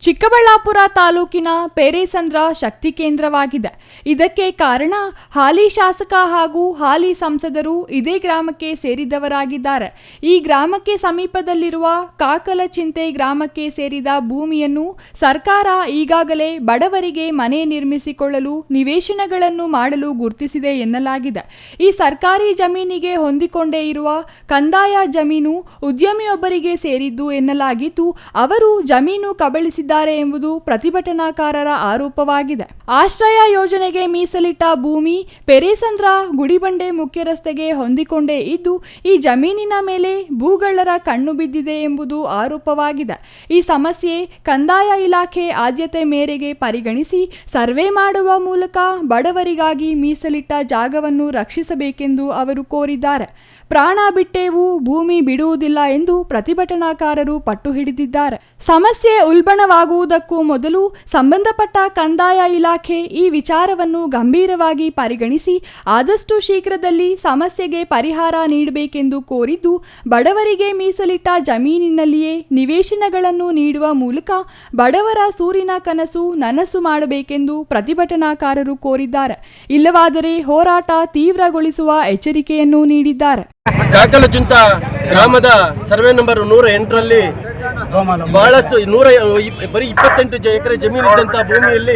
ಚಿಕ್ಕಬಳ್ಳಾಪುರ ತಾಲೂಕಿನ ಪೇರೇಸಂದ್ರ ಶಕ್ತಿ ಕೇಂದ್ರವಾಗಿದೆ. ಇದಕ್ಕೆ ಕಾರಣ ಹಾಲಿ ಶಾಸಕ ಹಾಗೂ ಹಾಲಿ ಸಂಸದರು ಇದೇ ಗ್ರಾಮಕ್ಕೆ ಸೇರಿದವರಾಗಿದ್ದಾರೆ. ಈ ಗ್ರಾಮಕ್ಕೆ ಸಮೀಪದಲ್ಲಿರುವ ಕಾಕಲಚಿಂತೆ ಗ್ರಾಮಕ್ಕೆ ಸೇರಿದ ಭೂಮಿಯನ್ನು ಸರ್ಕಾರ ಈಗಾಗಲೇ ಬಡವರಿಗೆ ಮನೆ ನಿರ್ಮಿಸಿಕೊಳ್ಳಲು ನಿವೇಶನಗಳನ್ನು ಮಾಡಲು ಗುರುತಿಸಿದೆ ಎನ್ನಲಾಗಿದೆ. ಈ ಸರ್ಕಾರಿ ಜಮೀನಿಗೆ ಹೊಂದಿಕೊಂಡೇ ಇರುವ ಕಂದಾಯ ಜಮೀನು ಉದ್ಯಮಿಯೊಬ್ಬರಿಗೆ ಸೇರಿದ್ದು ಎನ್ನಲಾಗಿದ್ದು, ಅವರು ಜಮೀನು ಕಬಳಿಸಿದ್ದಾರೆ ಎಂಬುದು ಪ್ರತಿಭಟನಾಕಾರರ ಆರೋಪವಾಗಿದೆ. ಆಶ್ರಯ ಯೋಜನೆಗೆ ಮೀಸಲಿಟ್ಟ ಭೂಮಿ ಪೇರೇಸಂದ್ರ ಗುಡಿಬಂಡೆ ಮುಖ್ಯ ರಸ್ತೆಗೆ ಹೊಂದಿಕೊಂಡೇ ಇದ್ದು, ಈ ಜಮೀನಿನ ಮೇಲೆ ಭೂಗಳ್ಳರ ಕಣ್ಣು ಬಿದ್ದಿದೆ ಎಂಬುದು ಆರೋಪವಾಗಿದೆ. ಈ ಸಮಸ್ಯೆ ಕಂದಾಯ ಇಲಾಖೆ ಆದ್ಯತೆ ಮೇರೆಗೆ ಪರಿಗಣಿಸಿ ಸರ್ವೆ ಮಾಡುವ ಮೂಲಕ ಬಡವರಿಗಾಗಿ ಮೀಸಲಿಟ್ಟ ಜಾಗವನ್ನು ರಕ್ಷಿಸಬೇಕೆಂದು ಅವರು ಕೋರಿದ್ದಾರೆ. ಪ್ರಾಣ ಬಿಟ್ಟೇವು, ಭೂಮಿ ಬಿಡುವುದಿಲ್ಲ ಎಂದು ಪ್ರತಿಭಟನಾಕಾರರು ಪಟ್ಟು ಹಿಡಿದಿದ್ದಾರೆ. ಸಮಸ್ಯೆ ಉಲ್ಬಣವಾಗುವುದಕ್ಕೂ ಮೊದಲು ಸಂಬಂಧಪಟ್ಟ ಕಂದಾಯ ಇಲಾಖೆ ಈ ವಿಚಾರವನ್ನು ಗಂಭೀರವಾಗಿ ಪರಿಗಣಿಸಿ ಆದಷ್ಟು ಶೀಘ್ರದಲ್ಲಿ ಸಮಸ್ಯೆಗೆ ಪರಿಹಾರ ನೀಡಬೇಕೆಂದು ಕೋರಿದ್ದು, ಬಡವರಿಗೆ ಮೀಸಲಿಟ್ಟ ಜಮೀನಿನಲ್ಲಿಯೇ ನಿವೇಶನಗಳನ್ನು ನೀಡುವ ಮೂಲಕ ಬಡವರ ಸೂರಿನ ಕನಸು ನನಸು ಮಾಡಬೇಕೆಂದು ಪ್ರತಿಭಟನಾಕಾರರು ಕೋರಿದ್ದಾರೆ. ಇಲ್ಲವಾದರೆ ಹೋರಾಟ ತೀವ್ರಗೊಳಿಸುವ ಎಚ್ಚರಿಕೆಯನ್ನು ನೀಡಿದ್ದಾರೆ. ಕಾಕಲಚುಂತ ಗ್ರಾಮದ ಸರ್ವೆ ನಂಬರ್ 108ರಲ್ಲಿ ಬಹಳಷ್ಟು ಬರೀ 28 ಎಕರೆ ಜಮೀನು ಇದ್ದಂತಹ ಭೂಮಿಯಲ್ಲಿ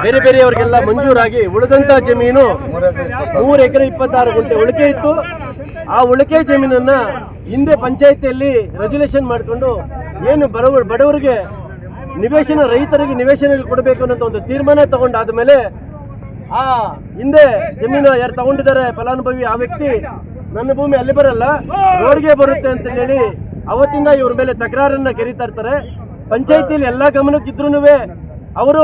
ಬೇರೆ ಬೇರೆಯವರಿಗೆಲ್ಲ ಮಂಜೂರಾಗಿ ಉಳಿದಂತ ಜಮೀನು 3 ಎಕರೆ 26 ಗುಂಟೆ ಉಳಿಕೆ ಇತ್ತು. ಆ ಉಳಿಕೆ ಜಮೀನನ್ನ ಹಿಂದೆ ಪಂಚಾಯಿತಿಯಲ್ಲಿ ರೆಜುಲೇಷನ್ ಮಾಡಿಕೊಂಡು ಏನು ಬಡವರಿಗೆ ರೈತರಿಗೆ ನಿವೇಶನ ಕೊಡಬೇಕು ಅನ್ನೋ ಒಂದು ತೀರ್ಮಾನ ತಗೊಂಡಾದ ಮೇಲೆ ಆ ಹಿಂದೆ ಜಮೀನು ಯಾರು ತಗೊಂಡಿದ್ದಾರೆ ಫಲಾನುಭವಿ ಆ ವ್ಯಕ್ತಿ ನನ್ನ ಭೂಮಿ ಅಲ್ಲಿ ಬರಲ್ಲ, ರೋಡ್ಗೆ ಬರುತ್ತೆ ಅಂತ ಹೇಳಿ ಅವತ್ತಿಂದ ಇವ್ರ ಮೇಲೆ ತಕರಾರನ್ನ ಕೆರೀತಾ ಇರ್ತಾರೆ. ಪಂಚಾಯಿತಿಯಲ್ಲಿ ಎಲ್ಲ ಗಮನಕ್ಕಿದ್ರೂ ಅವರು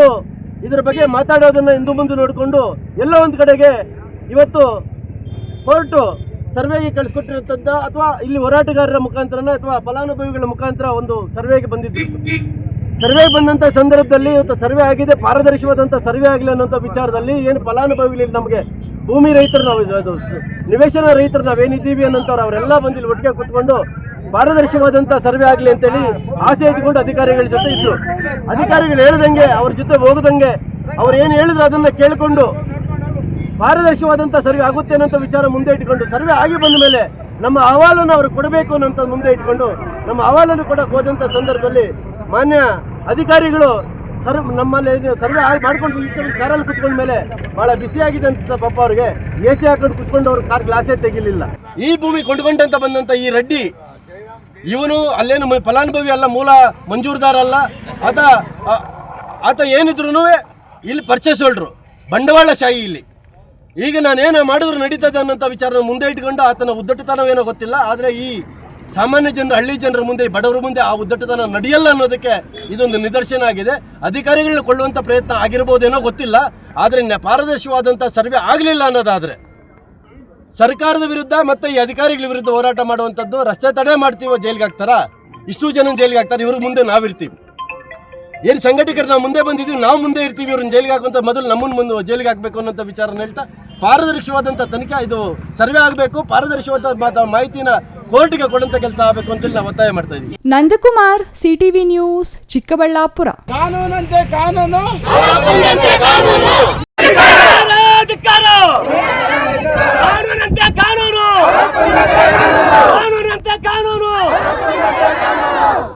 ಇದ್ರ ಬಗ್ಗೆ ಮಾತಾಡೋದನ್ನ ಹಿಂದು ಮುಂದೆ ನೋಡಿಕೊಂಡು ಎಲ್ಲೋ ಒಂದು ಕಡೆಗೆ ಇವತ್ತು ಕೋರ್ಟು ಸರ್ವೆಗೆ ಕಳಿಸ್ಕೊಟ್ಟಿರುತ್ತಂತ ಅಥವಾ ಇಲ್ಲಿ ಹೋರಾಟಗಾರರ ಮುಖಾಂತರನ ಅಥವಾ ಫಲಾನುಭವಿಗಳ ಮುಖಾಂತರ ಒಂದು ಸರ್ವೆಗೆ ಬಂದಿದ್ರು. ಸರ್ವೆ ಬಂದಂಥ ಸಂದರ್ಭದಲ್ಲಿ ಇವತ್ತು ಸರ್ವೆ ಆಗಿದೆ, ಪಾರದರ್ಶಕವಾದಂಥ ಸರ್ವೆ ಆಗಲಿ ಅನ್ನೋಂಥ ವಿಚಾರದಲ್ಲಿ ಏನು ಫಲಾನುಭವಿಗಳಲ್ಲಿ ನಮಗೆ ಭೂಮಿ ರೈತರು ನಾವು ನಿವೇಶನ ರೈತರು ನಾವೇನಿದ್ದೀವಿ ಅನ್ನೋಂಥವ್ರು ಅವರೆಲ್ಲ ಬಂದಿಲ್ಲಿ ಒಟ್ಟಿಗೆ ಕೂತ್ಕೊಂಡು ಪಾರದರ್ಶಕವಾದಂಥ ಸರ್ವೆ ಆಗಲಿ ಅಂತೇಳಿ ಆಸೆ ಇಟ್ಕೊಂಡು ಅಧಿಕಾರಿಗಳ ಜೊತೆ ಇದ್ರು. ಅಧಿಕಾರಿಗಳು ಹೇಳ್ದಂಗೆ ಅವ್ರ ಜೊತೆ ಹೋಗದಂಗೆ ಅವ್ರು ಏನು ಹೇಳಿದ್ರು ಅದನ್ನ ಕೇಳಿಕೊಂಡು ಪಾರದರ್ಶಕವಾದಂಥ ಸರ್ವೆ ಆಗುತ್ತೆ ಅನ್ನೋಂಥ ವಿಚಾರ ಮುಂದೆ ಇಟ್ಕೊಂಡು ಸರ್ವೆ ಆಗಿ ಬಂದ ಮೇಲೆ ನಮ್ಮ ಅಹವಾಲನ್ನು ಅವ್ರು ಕೊಡಬೇಕು ಅನ್ನೋಂಥ ಮುಂದೆ ಇಟ್ಕೊಂಡು ನಮ್ಮ ಅಹವಾಲನ್ನು ಕೊಡಕ್ಕೆ ಹೋದಂಥ ಸಂದರ್ಭದಲ್ಲಿ ಮಾನ್ಯ ಅಧಿಕಾರಿಗಳು ನಮ್ಮಲ್ಲಿ ಸರ್ವೆ ಮಾಡ್ಕೊಂಡು ಕಾರಲ್ಲಿ ಕುತ್ಕೊಂಡ ಮೇಲೆ ಬಹಳ ಬಿಸಿಯಾಗಿದೆ ಅಂತ ಪಾಪ ಅವ್ರಿಗೆ AC ಹಾಕೊಂಡು ಕುತ್ಕೊಂಡು ಅವ್ರ ಕಾರ್ ಗ್ಲಾಸೇ ತೆಗಿಲಿಲ್ಲ. ಈ ಭೂಮಿ ಕೊಂಡ್ಕೊಂಡಂತ ಬಂದಂತ ಈ ರೆಡ್ಡಿ ಇವನು ಅಲ್ಲೇನು ಫಲಾನುಭವಿ ಅಲ್ಲ, ಮೂಲ ಮಂಜೂರ್ದಾರ ಅಲ್ಲ, ಆತ ಏನಿದ್ರು ಇಲ್ಲಿ ಪರ್ಚೇಸ್ ಹೋಲ್ಡ್ರು, ಬಂಡವಾಳಶಾಹಿ ಇಲ್ಲಿ. ಈಗ ನಾನೇನೋ ಮಾಡಿದ್ರು ನಡೀತದೆ ಅನ್ನೋಂಥ ವಿಚಾರ ಮುಂದೆ ಇಟ್ಕೊಂಡು ಆತನ ಉದ್ದಟತನವೇನೋ ಗೊತ್ತಿಲ್ಲ, ಆದರೆ ಈ ಸಾಮಾನ್ಯ ಜನರು ಹಳ್ಳಿ ಜನರ ಮುಂದೆ ಬಡವರ ಮುಂದೆ ಆ ಉದ್ದಟತನ ನಡೆಯಲ್ಲ ಅನ್ನೋದಕ್ಕೆ ಇದೊಂದು ನಿದರ್ಶನ ಆಗಿದೆ. ಅಧಿಕಾರಿಗಳನ್ನ ಕೊಳ್ಳುವಂಥ ಪ್ರಯತ್ನ ಆಗಿರ್ಬೋದೇನೋ ಗೊತ್ತಿಲ್ಲ, ಆದರೆ ಪಾರದರ್ಶಕವಾದಂಥ ಸರ್ವೆ ಆಗಲಿಲ್ಲ ಅನ್ನೋದಾದರೆ ಸರ್ಕಾರದ ವಿರುದ್ಧ ಮತ್ತು ಈ ಅಧಿಕಾರಿಗಳ ವಿರುದ್ಧ ಹೋರಾಟ ಮಾಡುವಂಥದ್ದು. ರಸ್ತೆ ತಡೆ ಮಾಡ್ತೀವೋ ಜೈಲಿಗೆ ಹಾಕ್ತಾರಾ? ಇಷ್ಟು ಜನ ಜೈಲಿಗೆ ಹಾಕ್ತಾರೆ, ಇವ್ರ ಮುಂದೆ ನಾವಿರ್ತೀವಿ. ಏನು ಸಂಘಟಕರು ನಾವು ಮುಂದೆ ಬಂದಿದ್ದೀವಿ, ನಾವು ಮುಂದೆ ಇರ್ತೀವಿ, ಇವ್ರನ್ನ ಜೈಲಿಗೆ ಹಾಕುವಂಥ ಮೊದಲು ನಮ್ಮನ್ನು ಮುಂದೆ ಜೈಲಿಗೆ ಹಾಕಬೇಕು ಅನ್ನೋಂಥ ವಿಚಾರನ ಹೇಳ್ತಾ ಪಾರದರ್ಶಕವಾದಂಥ ತನಿಖೆ ಇದು ಸರ್ವೆ ಆಗಬೇಕು, ಪಾರದರ್ಶಕವಾದ ಮಾಹಿತಿನ ಕೋರ್ಟ್ಗೆ ಕೊಡುವಂಥ ಕೆಲಸ ಆಗಬೇಕು ಅಂತೇಳಿ ನಾವು ಒತ್ತಾಯ ಮಾಡ್ತಾ ಇದ್ದೀವಿ. Nandakumar, CTV news, Chikkaballapur. ಕಾನೂನಂತೆ ಕಾನೂನು.